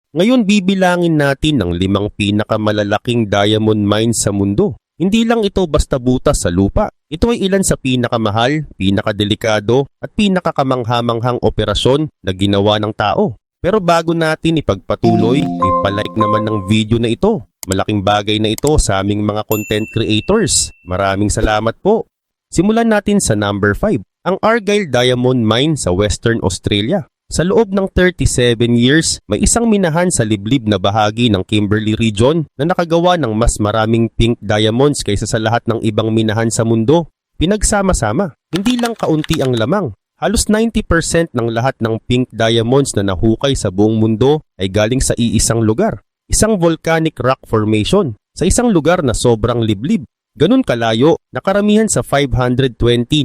Ngayon bibilangin natin ang 5 pinakamalalaking diamond mines sa mundo. Hindi lang ito basta butas sa lupa. Ito ay ilan sa pinakamahal, pinakadelikado at pinakakamanghamanghang operasyon na ginawa ng tao. Pero bago natin ipagpatuloy, ipalike naman ng video na ito. Malaking bagay na ito sa aming mga content creators. Maraming salamat po. Simulan natin sa number 5, ang Argyle Diamond Mine sa Western Australia. Sa loob ng 37 years, may isang minahan sa liblib na bahagi ng Kimberley Region na nakagawa ng mas maraming pink diamonds kaysa sa lahat ng ibang minahan sa mundo. Pinagsama-sama, hindi lang kaunti ang lamang. Halos 90% ng lahat ng pink diamonds na nahukay sa buong mundo ay galing sa iisang lugar. Isang volcanic rock formation sa isang lugar na sobrang liblib. Ganun kalayo na karamihan sa 520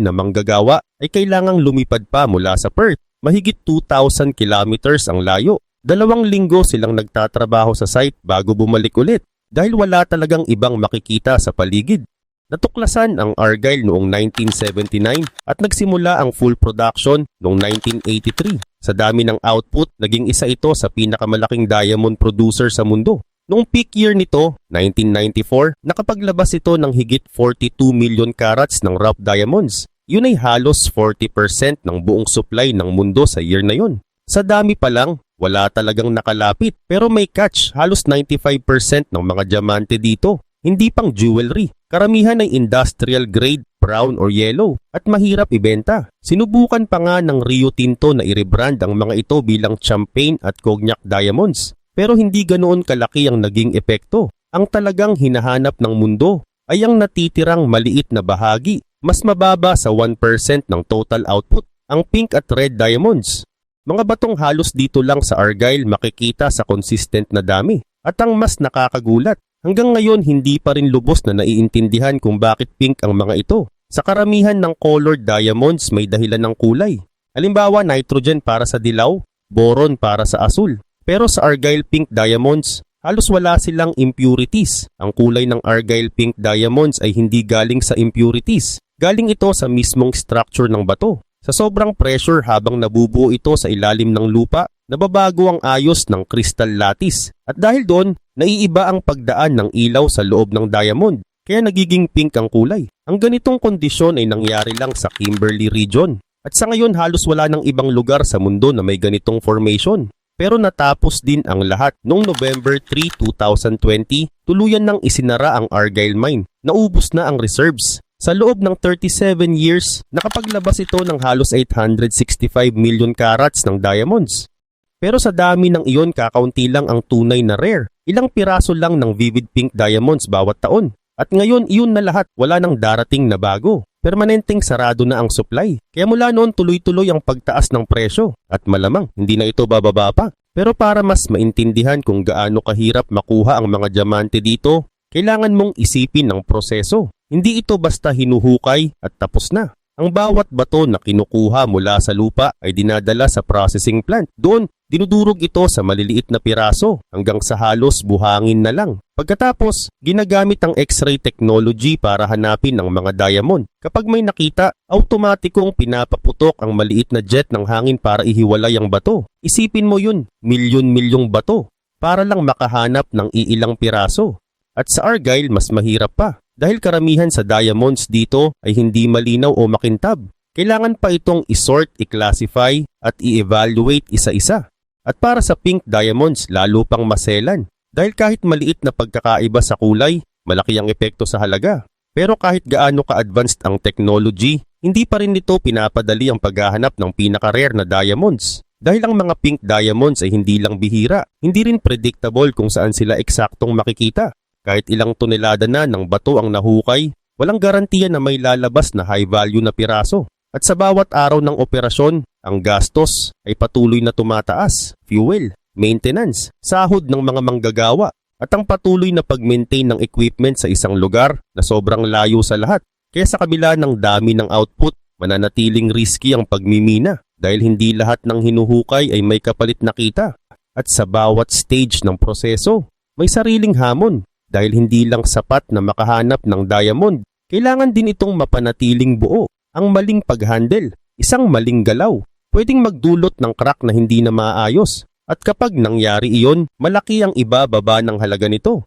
na manggagawa ay kailangang lumipad pa mula sa Perth. Mahigit 2,000 kilometers ang layo. 2 linggo silang nagtatrabaho sa site bago bumalik ulit dahil wala talagang ibang makikita sa paligid. Natuklasan ang Argyle noong 1979 at nagsimula ang full production noong 1983. Sa dami ng output, naging isa ito sa pinakamalaking diamond producer sa mundo. Noong peak year nito, 1994, nakapaglabas ito ng higit 42 million carats ng rough diamonds. Yun ay halos 40% ng buong supply ng mundo sa year na yun. Sa dami pa lang, wala talagang nakalapit pero may catch, halos 95% ng mga diamante dito. Hindi pang jewelry, karamihan ay industrial grade, brown or yellow at mahirap ibenta. Sinubukan pa nga ng Rio Tinto na i-rebrand ang mga ito bilang champagne at cognac diamonds. Pero hindi ganoon kalaki ang naging epekto. Ang talagang hinahanap ng mundo ay ang natitirang maliit na bahagi. Mas mababa sa 1% ng total output, ang pink at red diamonds. Mga batong halos dito lang sa Argyle makikita sa consistent na dami. At ang mas nakakagulat, hanggang ngayon hindi pa rin lubos na naiintindihan kung bakit pink ang mga ito. Sa karamihan ng colored diamonds may dahilan ng kulay. Halimbawa nitrogen para sa dilaw, boron para sa asul. Pero sa Argyle pink diamonds, halos wala silang impurities. Ang kulay ng Argyle pink diamonds ay hindi galing sa impurities. Galing ito sa mismong structure ng bato. Sa sobrang pressure habang nabubuo ito sa ilalim ng lupa, nababago ang ayos ng crystal lattice. At dahil doon, naiiba ang pagdaan ng ilaw sa loob ng diamond. Kaya nagiging pink ang kulay. Ang ganitong kondisyon ay nangyari lang sa Kimberley Region. At sa ngayon halos wala ng ibang lugar sa mundo na may ganitong formation. Pero natapos din ang lahat. Noong November 3, 2020, tuluyan nang isinara ang Argyle Mine. Naubos na ang reserves. Sa loob ng 37 years, nakapaglabas ito ng halos 865 million carats ng diamonds. Pero sa dami ng iyon, kakaunti lang ang tunay na rare. Ilang piraso lang ng vivid pink diamonds bawat taon. At ngayon, iyon na lahat, wala nang darating na bago. Permanenteng sarado na ang supply. Kaya mula noon, tuloy-tuloy ang pagtaas ng presyo. At malamang, hindi na ito bababa pa. Pero para mas maintindihan kung gaano kahirap makuha ang mga diamante dito, kailangan mong isipin ang proseso. Hindi ito basta hinuhukay at tapos na. Ang bawat bato na kinukuha mula sa lupa ay dinadala sa processing plant. Doon, dinudurog ito sa maliliit na piraso hanggang sa halos buhangin na lang. Pagkatapos, ginagamit ang X-ray technology para hanapin ang mga diamond. Kapag may nakita, automatikong pinapaputok ang maliit na jet ng hangin para ihiwalay ang bato. Isipin mo yun, milyon-milyong bato para lang makahanap ng iilang piraso. At sa Argyle, mas mahirap pa. Dahil karamihan sa diamonds dito ay hindi malinaw o makintab. Kailangan pa itong isort, i-classify at i-evaluate isa-isa. At para sa pink diamonds, lalo pang maselan. Dahil kahit maliit na pagkakaiba sa kulay, malaki ang epekto sa halaga. Pero kahit gaano ka-advanced ang technology, hindi pa rin nito pinapadali ang paghahanap ng pinaka-rare na diamonds. Dahil ang mga pink diamonds ay hindi lang bihira, hindi rin predictable kung saan sila eksaktong makikita. Kahit ilang tonelada na ng bato ang nahukay, walang garantiya na may lalabas na high value na piraso. At sa bawat araw ng operasyon, ang gastos ay patuloy na tumataas. Fuel, maintenance, sahod ng mga manggagawa, at ang patuloy na pag-maintain ng equipment sa isang lugar na sobrang layo sa lahat. Kaya sa kabila ng dami ng output, mananatiling risky ang pagmimina dahil hindi lahat ng hinuhukay ay may kapalit na kita. At sa bawat stage ng proseso, may sariling hamon. Dahil hindi lang sapat na makahanap ng diamond, kailangan din itong mapanatiling buo. Ang maling pag-handle, isang maling galaw, pwedeng magdulot ng crack na hindi na maayos. At kapag nangyari iyon, malaki ang ibababa ng halaga nito.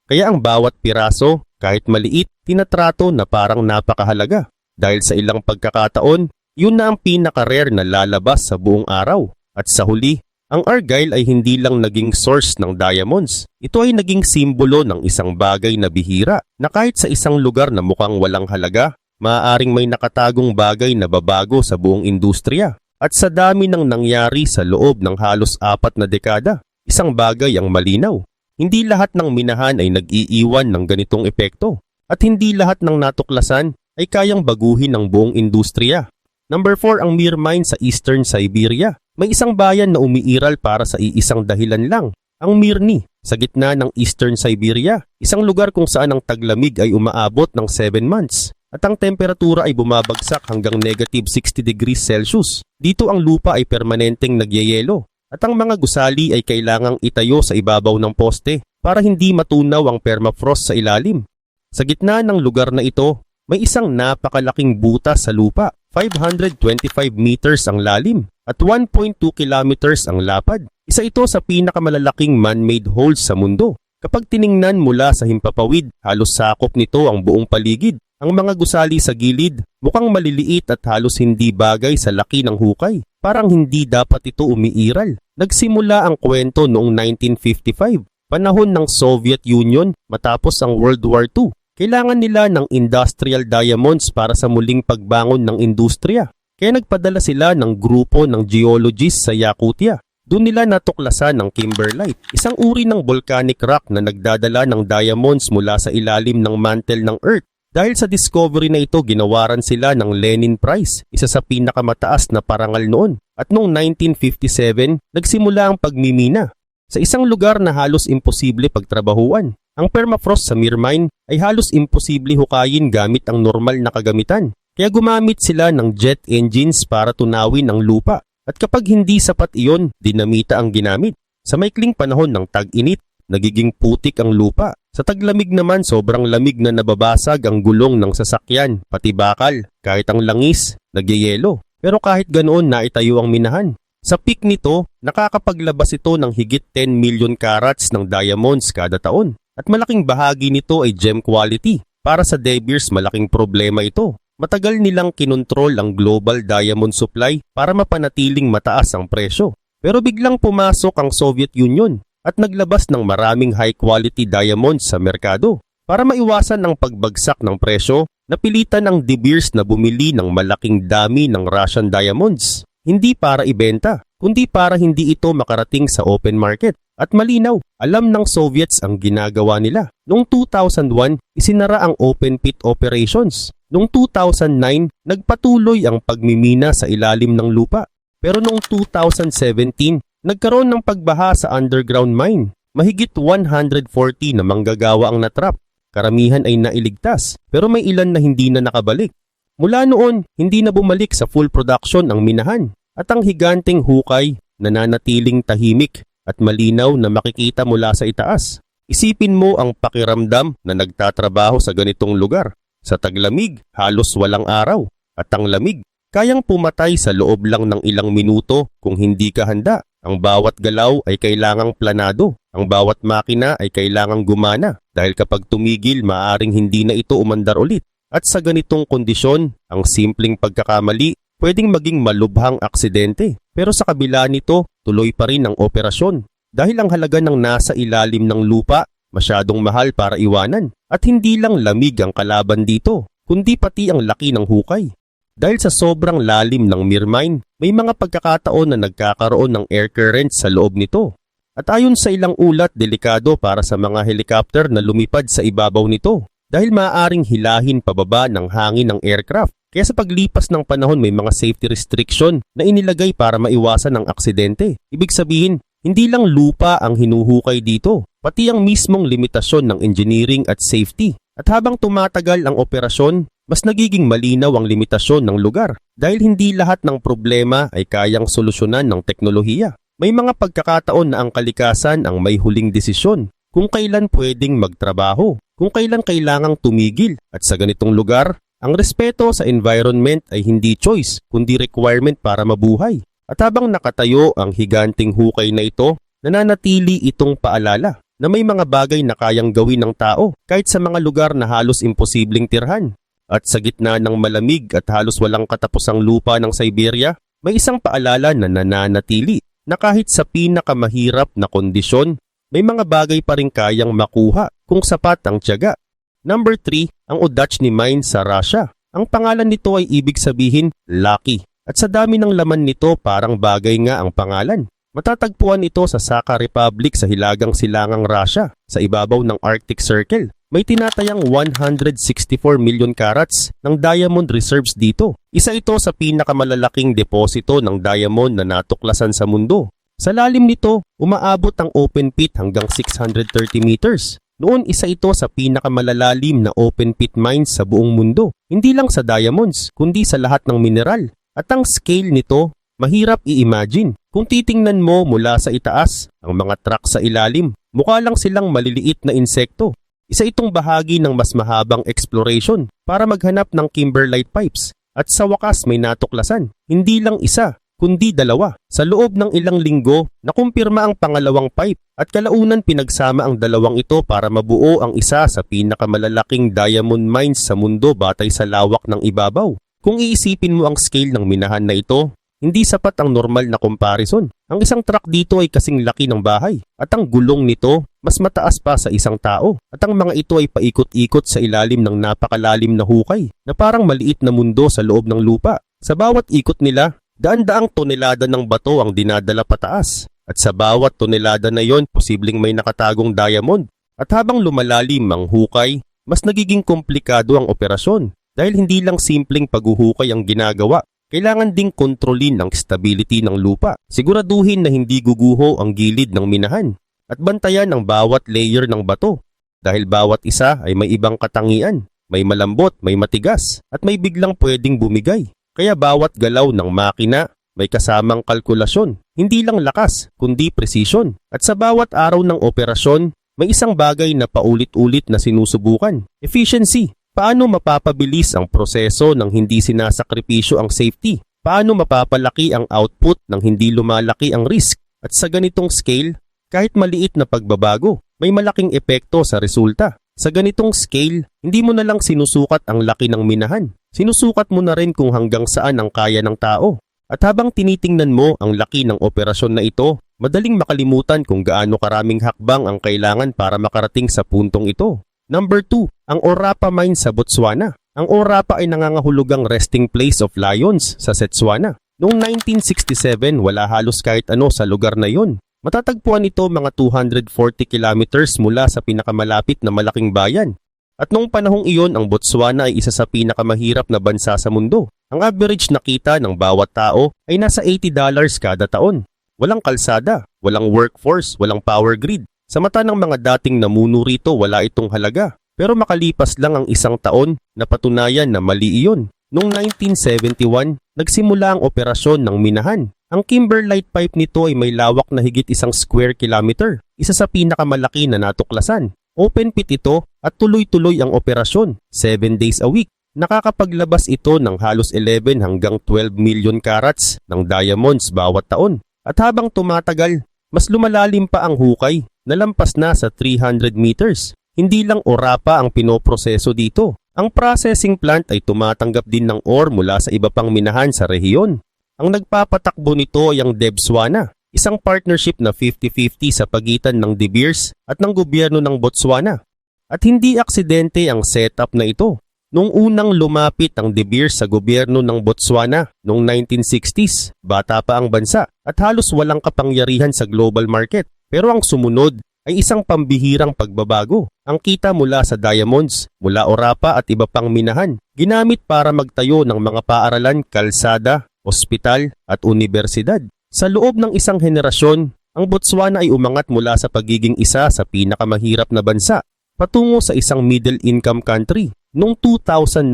Kaya ang bawat piraso, kahit maliit, tinatrato na parang napakahalaga. Dahil sa ilang pagkakataon, yun na ang pinaka-rare na lalabas sa buong araw. At sa huli, ang argyle ay hindi lang naging source ng diamonds. Ito ay naging simbolo ng isang bagay na bihira na kahit sa isang lugar na mukhang walang halaga, maaaring may nakatagong bagay na babago sa buong industriya. At sa dami ng nangyari sa loob ng halos 4 na dekada, isang bagay ang malinaw. Hindi lahat ng minahan ay nag-iiwan ng ganitong epekto. At hindi lahat ng natuklasan ay kayang baguhin ng buong industriya. Number 4 ang Mir Mine sa Eastern Siberia. May isang bayan na umiiral para sa iisang dahilan lang, ang Mirny, sa gitna ng Eastern Siberia, isang lugar kung saan ang taglamig ay umaabot ng 7 months at ang temperatura ay bumabagsak hanggang negative 60 degrees Celsius. Dito ang lupa ay permanenteng nagyayelo at ang mga gusali ay kailangang itayo sa ibabaw ng poste para hindi matunaw ang permafrost sa ilalim. Sa gitna ng lugar na ito, may isang napakalaking butas sa lupa, 525 meters ang lalim at 1.2 kilometers ang lapad. Isa ito sa pinakamalalaking man-made holes sa mundo. Kapag tiningnan mula sa himpapawid, halos sakop nito ang buong paligid. Ang mga gusali sa gilid mukhang maliliit at halos hindi bagay sa laki ng hukay. Parang hindi dapat ito umiiral. Nagsimula ang kwento noong 1955, panahon ng Soviet Union matapos ang World War II. Kailangan nila ng industrial diamonds para sa muling pagbangon ng industriya. Kaya nagpadala sila ng grupo ng geologists sa Yakutia. Doon nila natuklasan ang kimberlite, isang uri ng volcanic rock na nagdadala ng diamonds mula sa ilalim ng mantle ng Earth. Dahil sa discovery na ito, ginawaran sila ng Lenin Prize, isa sa pinakamataas na parangal noon. At noong 1957, nagsimula ang pagmimina sa isang lugar na halos imposible pagtrabahuan. Ang permafrost sa Mir Mine ay halos imposible hukayin gamit ang normal na kagamitan. Kaya gumamit sila ng jet engines para tunawin ang lupa. At kapag hindi sapat iyon, dinamita ang ginamit. Sa maikling panahon ng tag-init, nagiging putik ang lupa. Sa taglamig naman, sobrang lamig na nababasag ang gulong ng sasakyan, pati bakal. Kahit ang langis, nagyayelo. Pero kahit ganoon, naitayo ang minahan. Sa peak nito, nakakapaglabas ito ng higit 10 million carats ng diamonds kada taon. At malaking bahagi nito ay gem quality. Para sa De Beers, malaking problema ito. Matagal nilang kinontrol ang global diamond supply para mapanatiling mataas ang presyo. Pero biglang pumasok ang Soviet Union at naglabas ng maraming high-quality diamonds sa merkado. Para maiwasan ang pagbagsak ng presyo, napilitan ang De Beers na bumili ng malaking dami ng Russian diamonds. Hindi para ibenta, kundi para hindi ito makarating sa open market. At malinaw, alam ng Soviets ang ginagawa nila. Noong 2001, isinara ang open pit operations. Noong 2009, nagpatuloy ang pagmimina sa ilalim ng lupa. Pero noong 2017, nagkaroon ng pagbaha sa underground mine. Mahigit 140 na manggagawa ang natrap. Karamihan ay nailigtas, pero may ilan na hindi na nakabalik. Mula noon, hindi na bumalik sa full production ang minahan. At ang higanteng hukay, nananatiling tahimik at malinaw na makikita mula sa itaas. Isipin mo ang pakiramdam na nagtatrabaho sa ganitong lugar. Sa taglamig, halos walang araw. At ang lamig, kayang pumatay sa loob lang ng ilang minuto kung hindi ka handa. Ang bawat galaw ay kailangang planado. Ang bawat makina ay kailangang gumana. Dahil kapag tumigil, maaring hindi na ito umandar ulit. At sa ganitong kondisyon, ang simpleng pagkakamali pwedeng maging malubhang aksidente. Pero sa kabila nito, tuloy pa rin ang operasyon. Dahil ang halaga ng nasa ilalim ng lupa, masyadong mahal para iwanan. At hindi lang lamig ang kalaban dito, kundi pati ang laki ng hukay. Dahil sa sobrang lalim ng Mir Mine, may mga pagkakataon na nagkakaroon ng air current sa loob nito. At ayon sa ilang ulat, delikado para sa mga helicopter na lumipad sa ibabaw nito. Dahil maaaring hilahin pababa ng hangin ng aircraft. Kaya sa paglipas ng panahon may mga safety restriction na inilagay para maiwasan ang aksidente. Ibig sabihin, hindi lang lupa ang hinuhukay dito, pati ang mismong limitasyon ng engineering at safety. At habang tumatagal ang operasyon, mas nagiging malinaw ang limitasyon ng lugar dahil hindi lahat ng problema ay kayang solusyonan ng teknolohiya. May mga pagkakataon na ang kalikasan ang may huling desisyon kung kailan pwedeng magtrabaho, kung kailan kailangang tumigil. At sa ganitong lugar, ang respeto sa environment ay hindi choice kundi requirement para mabuhay. At habang nakatayo ang higanting hukay na ito, nananatili itong paalala na may mga bagay na kayang gawin ng tao kahit sa mga lugar na halos imposibleng tirhan. At sa gitna ng malamig at halos walang katapusang lupa ng Siberia, may isang paalala na nananatili na kahit sa pinakamahirap na kondisyon, may mga bagay pa rin kayang makuha kung sapat ang tiyaga. Number 3, ang Udachny Mine sa Russia. Ang pangalan nito ay ibig sabihin lucky. At sa dami ng laman nito parang bagay nga ang pangalan. Matatagpuan ito sa Sakha Republic sa hilagang silangang Russia sa ibabaw ng Arctic Circle. May tinatayang 164 million carats ng diamond reserves dito. Isa ito sa pinakamalalaking deposito ng diamond na natuklasan sa mundo. Sa lalim nito, umaabot ang open pit hanggang 630 meters. Noon isa ito sa pinakamalalalim na open pit mines sa buong mundo. Hindi lang sa diamonds, kundi sa lahat ng mineral. At ang scale nito, mahirap i-imagine. Kung titingnan mo mula sa itaas, ang mga track sa ilalim, mukha lang silang maliliit na insekto. Isa itong bahagi ng mas mahabang exploration para maghanap ng kimberlite pipes. At sa wakas may natuklasan, hindi lang isa, kundi dalawa. Sa loob ng ilang linggo, nakumpirma ang pangalawang pipe at kalaunan pinagsama ang dalawang ito para mabuo ang isa sa pinakamalalaking diamond mines sa mundo batay sa lawak ng ibabaw. Kung iisipin mo ang scale ng minahan na ito, hindi sapat ang normal na comparison. Ang isang truck dito ay kasing laki ng bahay at ang gulong nito mas mataas pa sa isang tao at ang mga ito ay paikot-ikot sa ilalim ng napakalalim na hukay na parang maliit na mundo sa loob ng lupa. Sa bawat ikot nila, daan-daang tonelada ng bato ang dinadala pataas at sa bawat tonelada na yon posibleng may nakatagong diamond. At habang lumalalim ang hukay, mas nagiging komplikado ang operasyon dahil hindi lang simpleng paghuhukay ang ginagawa. Kailangan ding kontrolin ang stability ng lupa. Siguraduhin na hindi guguho ang gilid ng minahan at bantayan ang bawat layer ng bato dahil bawat isa ay may ibang katangian. May malambot, may matigas at may biglang pwedeng bumigay. Kaya bawat galaw ng makina may kasamang kalkulasyon. Hindi lang lakas kundi precision. At sa bawat araw ng operasyon, may isang bagay na paulit-ulit na sinusubukan. Efficiency. Paano mapapabilis ang proseso nang hindi sinasakripisyo ang safety? Paano mapapalaki ang output nang hindi lumalaki ang risk? At sa ganitong scale, kahit maliit na pagbabago, may malaking epekto sa resulta. Sa ganitong scale, hindi mo na lang sinusukat ang laki ng minahan. Sinusukat mo na rin kung hanggang saan ang kaya ng tao. At habang tinitingnan mo ang laki ng operasyon na ito, madaling makalimutan kung gaano karaming hakbang ang kailangan para makarating sa puntong ito. Number 2, ang Orapa Mine sa Botswana. Ang Orapa ay nangangahulugang resting place of lions sa Setswana. Noong 1967, wala halos kahit ano sa lugar na yon. Matatagpuan ito mga 240 kilometers mula sa pinakamalapit na malaking bayan. At noong panahong iyon, ang Botswana ay isa sa pinakamahirap na bansa sa mundo. Ang average na kita ng bawat tao ay nasa $80 kada taon. Walang kalsada, walang workforce, walang power grid. Sa mata ng mga dating namuno rito, wala itong halaga. Pero makalipas lang ang isang taon, napatunayan na mali iyon. Noong 1971, nagsimula ang operasyon ng minahan. Ang kimberlite pipe nito ay may lawak na higit 1 square kilometer, isa sa pinakamalaki na natuklasan. Open pit ito at tuloy-tuloy ang operasyon, 7 days a week. Nakakapaglabas ito ng halos 11 hanggang 12 million carats ng diamonds bawat taon. At habang tumatagal, mas lumalalim pa ang hukay. Nalampas na sa 300 meters. Hindi lang Orapa ang pinoproseso dito. Ang processing plant ay tumatanggap din ng ore mula sa iba pang minahan sa rehiyon. Ang nagpapatakbo nito ay ang Debswana, isang partnership na 50-50 sa pagitan ng De Beers at ng gobyerno ng Botswana. At hindi aksidente ang setup na ito. Noong unang lumapit ang De Beers sa gobyerno ng Botswana noong 1960s, bata pa ang bansa at halos walang kapangyarihan sa global market. Pero ang sumunod ay isang pambihirang pagbabago. Ang kita mula sa diamonds, mula Orapa at iba pang minahan, ginamit para magtayo ng mga paaralan, kalsada, ospital at universidad. Sa loob ng isang henerasyon, ang Botswana ay umangat mula sa pagiging isa sa pinakamahirap na bansa patungo sa isang middle-income country. Noong 2019,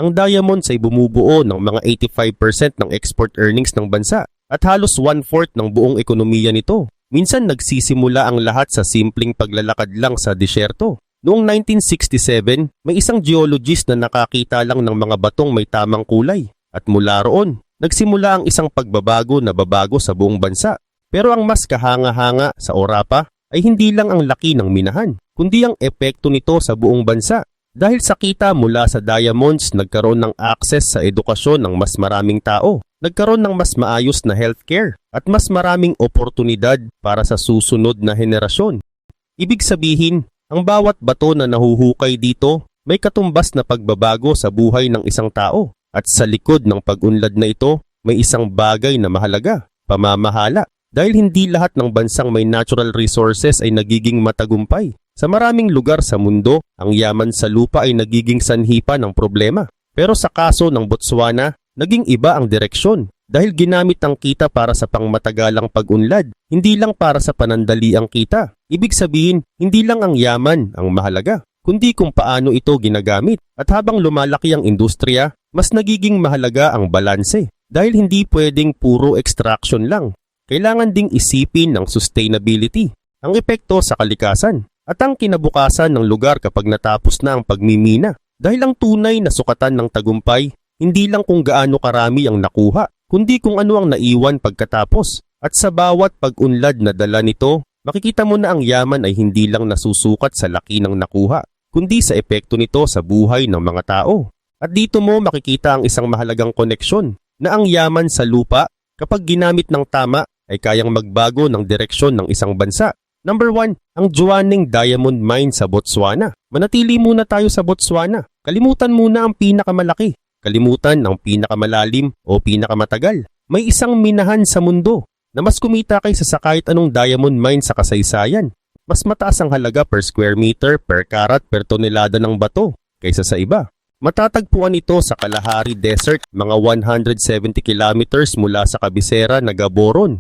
ang diamonds ay bumubuo ng mga 85% ng export earnings ng bansa at halos 1/4 ng buong ekonomiya nito. Minsan nagsisimula ang lahat sa simpleng paglalakad lang sa disyerto. Noong 1967, may isang geologist na nakakita lang ng mga batong may tamang kulay. At mula roon, nagsimula ang isang pagbabago na babago sa buong bansa. Pero ang mas kahanga-hanga sa Orapa ay hindi lang ang laki ng minahan, kundi ang epekto nito sa buong bansa. Dahil sa kita mula sa diamonds, nagkaroon ng access sa edukasyon ng mas maraming tao, nagkaroon ng mas maayos na healthcare, at mas maraming oportunidad para sa susunod na henerasyon. Ibig sabihin, ang bawat bato na nahuhukay dito may katumbas na pagbabago sa buhay ng isang tao. At sa likod ng pag-unlad na ito, may isang bagay na mahalaga, pamamahala. Dahil hindi lahat ng bansang may natural resources ay nagiging matagumpay. Sa maraming lugar sa mundo, ang yaman sa lupa ay nagiging sanhi pa ng problema. Pero sa kaso ng Botswana, naging iba ang direksyon. Dahil ginamit ang kita para sa pangmatagalang pag-unlad, hindi lang para sa panandaliang kita. Ibig sabihin, hindi lang ang yaman ang mahalaga, kundi kung paano ito ginagamit. At habang lumalaki ang industriya, mas nagiging mahalaga ang balanse. Dahil hindi pwedeng puro extraction lang. Kailangan ding isipin ng sustainability, ang epekto sa kalikasan, at ang kinabukasan ng lugar kapag natapos na ang pagmimina. Dahil ang tunay na sukatan ng tagumpay, hindi lang kung gaano karami ang nakuha, kundi kung ano ang naiwan pagkatapos. At sa bawat pag-unlad na dala nito, makikita mo na ang yaman ay hindi lang nasusukat sa laki ng nakuha, kundi sa epekto nito sa buhay ng mga tao. At dito mo makikita ang isang mahalagang koneksyon na ang yaman sa lupa kapag ginamit ng tama ay kayang magbago ng direksyon ng isang bansa. Number 1, ang Jwaneng Diamond Mine sa Botswana. Manatili muna tayo sa Botswana. Kalimutan muna ang pinakamalaki. Kalimutan ang pinakamalalim o pinakamatagal. May isang minahan sa mundo na mas kumita kaysa sa kahit anong diamond mine sa kasaysayan. Mas mataas ang halaga per square meter, per karat, per tonelada ng bato kaysa sa iba. Matatagpuan ito sa Kalahari Desert, mga 170 kilometers mula sa kabisera na Gaborone.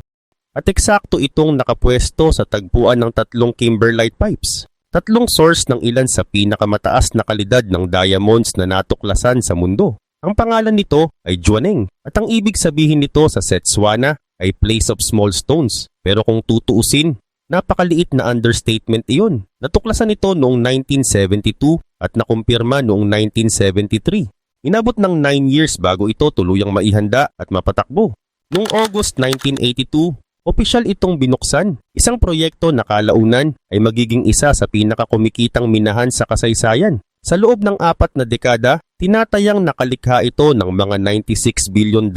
At eksakto itong nakapwesto sa tagpuan ng 3 kimberlite pipes. 3 source ng ilan sa pinakamataas na kalidad ng diamonds na natuklasan sa mundo. Ang pangalan nito ay Jwaneng at ang ibig sabihin nito sa Setswana ay place of small stones. Pero kung tutuusin, napakaliit na understatement iyon. Natuklasan ito noong 1972 at nakumpirma noong 1973. Inabot ng 9 years bago ito tuluyang maihanda at mapatakbo. Noong August 1982, opisyal itong binuksan. Isang proyekto na kalaunan ay magiging isa sa pinakakumikitang minahan sa kasaysayan. Sa loob ng 4 na dekada, tinatayang nakalikha ito ng mga $96 billion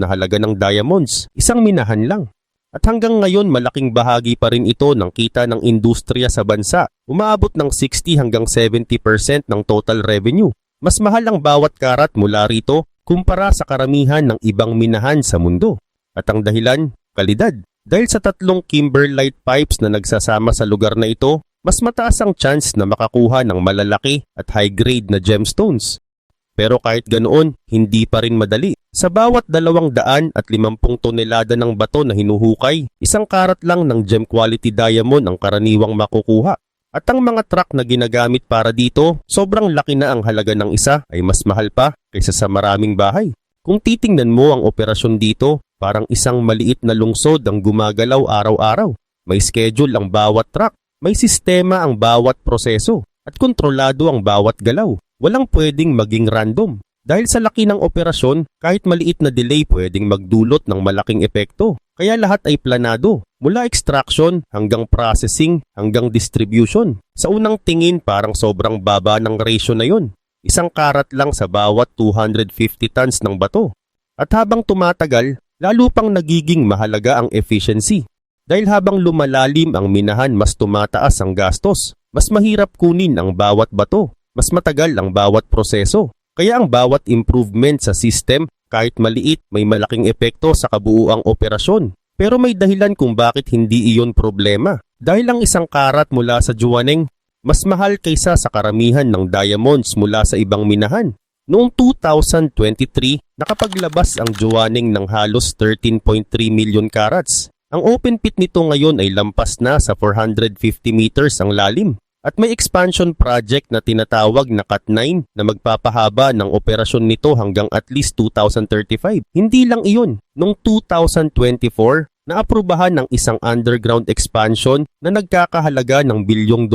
na halaga ng diamonds. Isang minahan lang. At hanggang ngayon malaking bahagi pa rin ito ng kita ng industriya sa bansa. Umaabot ng 60 hanggang 70% ng total revenue. Mas mahal ang bawat karat mula rito kumpara sa karamihan ng ibang minahan sa mundo. At ang dahilan, kalidad. Dahil sa 3 kimberlite pipes na nagsasama sa lugar na ito, mas mataas ang chance na makakuha ng malalaki at high-grade na gemstones. Pero kahit ganoon, hindi pa rin madali. Sa bawat 250 tonelada ng bato na hinuhukay, 1 karat lang ng gem quality diamond ang karaniwang makukuha. At ang mga truck na ginagamit para dito, sobrang laki na ang halaga ng isa ay mas mahal pa kaysa sa maraming bahay. Kung titingnan mo ang operasyon dito, parang isang maliit na lungsod ang gumagalaw araw-araw. May schedule ang bawat truck, may sistema ang bawat proseso, at kontrolado ang bawat galaw. Walang pwedeng maging random. Dahil sa laki ng operasyon, kahit maliit na delay pwedeng magdulot ng malaking epekto. Kaya lahat ay planado, mula extraction hanggang processing hanggang distribution. Sa unang tingin parang sobrang baba ng ratio na yun. 1 karat lang sa bawat 250 tons ng bato. At habang tumatagal, lalo pang nagiging mahalaga ang efficiency. Dahil habang lumalalim ang minahan, mas tumataas ang gastos. Mas mahirap kunin ang bawat bato. Mas matagal ang bawat proseso. Kaya ang bawat improvement sa system, kahit maliit, may malaking epekto sa kabuuang operasyon. Pero may dahilan kung bakit hindi iyon problema. Dahil ang 1 karat mula sa Jwaneng, mas mahal kaysa sa karamihan ng diamonds mula sa ibang minahan. Noong 2023, nakapaglabas ang Jwaneng ng halos 13.3 million carats. Ang open pit nito ngayon ay lampas na sa 450 meters ang lalim. At may expansion project na tinatawag na Cat9 na magpapahaba ng operasyon nito hanggang at least 2035. Hindi lang iyon. Noong 2024, naaprubahan ng isang underground expansion na nagkakahalaga ng $1 bilyong.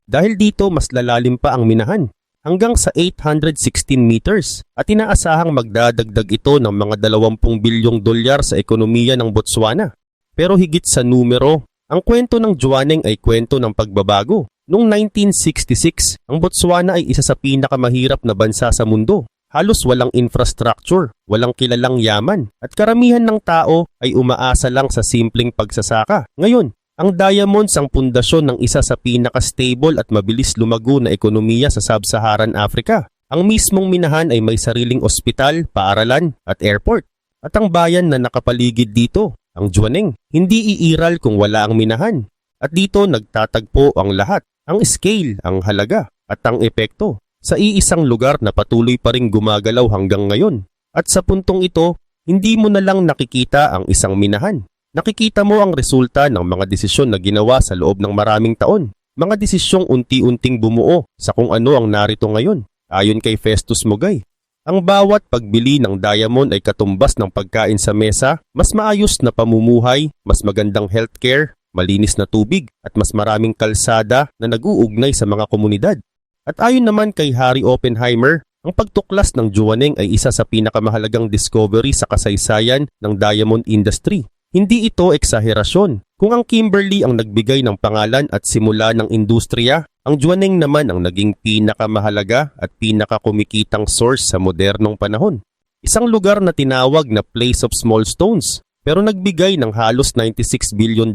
Dahil dito mas lalalim pa ang minahan. hanggang sa 816 meters at inaasahang magdadagdag ito ng mga 20 bilyong dolyar sa ekonomiya ng Botswana. Pero higit sa numero, ang kwento ng Jwaneng ay kwento ng pagbabago. Noong 1966, ang Botswana ay isa sa pinakamahirap na bansa sa mundo. Halos walang infrastructure, walang kilalang yaman, at karamihan ng tao ay umaasa lang sa simpleng pagsasaka. Ngayon, ang diamonds ang pundasyon ng isa sa pinaka-stable at mabilis lumago na ekonomiya sa Sub-Saharan Africa. Ang mismong minahan ay may sariling ospital, paaralan at airport. At ang bayan na nakapaligid dito, ang Jwaneng, hindi iiral kung wala ang minahan. At dito nagtatagpo ang lahat, ang scale, ang halaga, at ang epekto sa iisang lugar na patuloy pa ring gumagalaw hanggang ngayon. At sa puntong ito, hindi mo na lang nakikita ang isang minahan. Nakikita mo ang resulta ng mga desisyon na ginawa sa loob ng maraming taon. Mga desisyong unti-unting bumuo sa kung ano ang narito ngayon. Ayon kay Festus Mogay, ang bawat pagbili ng diamond ay katumbas ng pagkain sa mesa, mas maayos na pamumuhay, mas magandang healthcare, malinis na tubig, at mas maraming kalsada na nag-uugnay sa mga komunidad. At ayon naman kay Harry Oppenheimer, ang pagtuklas ng Jwaneng ay isa sa pinakamahalagang discovery sa kasaysayan ng diamond industry. Hindi ito eksaherasyon. Kung ang Kimberley ang nagbigay ng pangalan at simula ng industriya, ang Jwaneng naman ang naging pinakamahalaga at pinakakumikitang source sa modernong panahon. Isang lugar na tinawag na Place of Small Stones, pero nagbigay ng halos $96 billion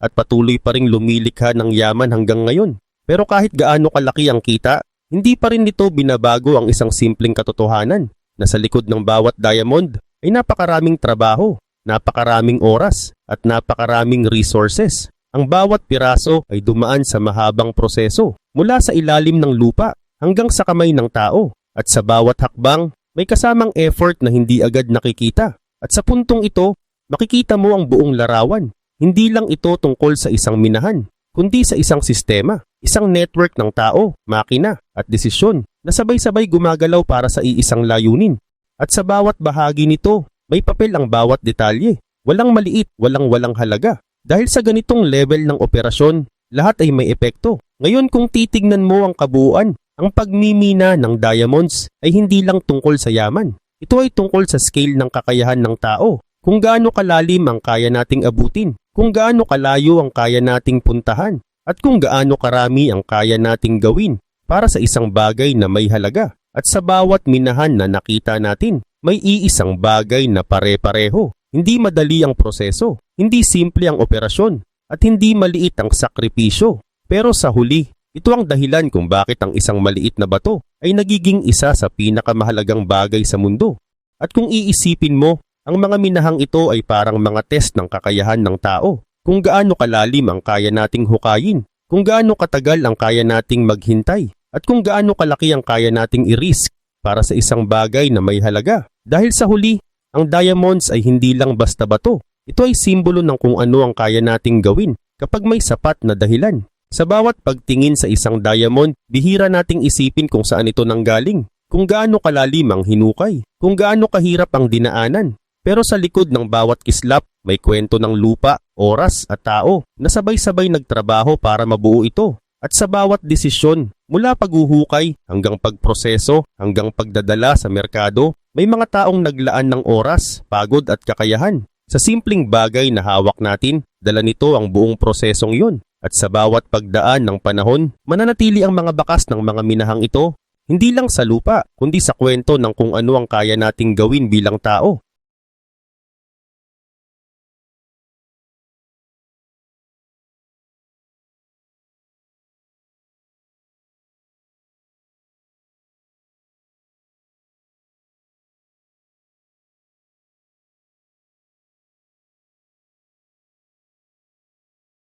at patuloy pa ring lumilikha ng yaman hanggang ngayon. Pero kahit gaano kalaki ang kita, hindi pa rin nito binabago ang isang simpleng katotohanan na sa likod ng bawat diamond ay napakaraming trabaho, napakaraming oras at napakaraming resources. Ang bawat piraso ay dumaan sa mahabang proseso mula sa ilalim ng lupa hanggang sa kamay ng tao at sa bawat hakbang may kasamang effort na hindi agad nakikita. At sa puntong ito, makikita mo ang buong larawan. Hindi lang ito tungkol sa isang minahan, kundi sa isang sistema, isang network ng tao, makina at desisyon na sabay-sabay gumagalaw para sa iisang layunin. At sa bawat bahagi nito, may papel ang bawat detalye. Walang maliit, walang halaga. Dahil sa ganitong level ng operasyon, lahat ay may epekto. Ngayon kung titignan mo ang kabuuan, ang pagmimina ng diamonds ay hindi lang tungkol sa yaman. Ito ay tungkol sa scale ng kakayahan ng tao. Kung gaano kalalim ang kaya nating abutin, kung gaano kalayo ang kaya nating puntahan, at kung gaano karami ang kaya nating gawin para sa isang bagay na may halaga. At sa bawat minahan na nakita natin, may iisang bagay na pare-pareho. Hindi madali ang proseso, hindi simple ang operasyon, at hindi maliit ang sakripisyo. Pero sa huli, ito ang dahilan kung bakit ang isang maliit na bato ay nagiging isa sa pinakamahalagang bagay sa mundo. At kung iisipin mo, ang mga minahang ito ay parang mga test ng kakayahan ng tao. Kung gaano kalalim ang kaya nating hukayin, kung gaano katagal ang kaya nating maghintay, at kung gaano kalaki ang kaya nating i-risk para sa isang bagay na may halaga. Dahil sa huli, ang diamonds ay hindi lang basta bato. Ito ay simbolo ng kung ano ang kaya nating gawin kapag may sapat na dahilan. Sa bawat pagtingin sa isang diamond, bihira nating isipin kung saan ito nanggaling, kung gaano kalalim ang hinukay, kung gaano kahirap ang dinaanan. Pero sa likod ng bawat kislap, may kwento ng lupa, oras at tao na sabay-sabay nagtrabaho para mabuo ito. At sa bawat desisyon, mula paghuhukay hanggang pagproseso hanggang pagdadala sa merkado, may mga taong naglaan ng oras, pagod at kakayahan. Sa simpleng bagay na hawak natin, dala nito ang buong prosesong yun. At sa bawat pagdaan ng panahon, mananatili ang mga bakas ng mga minahang ito, hindi lang sa lupa, kundi sa kwento ng kung ano ang kaya nating gawin bilang tao.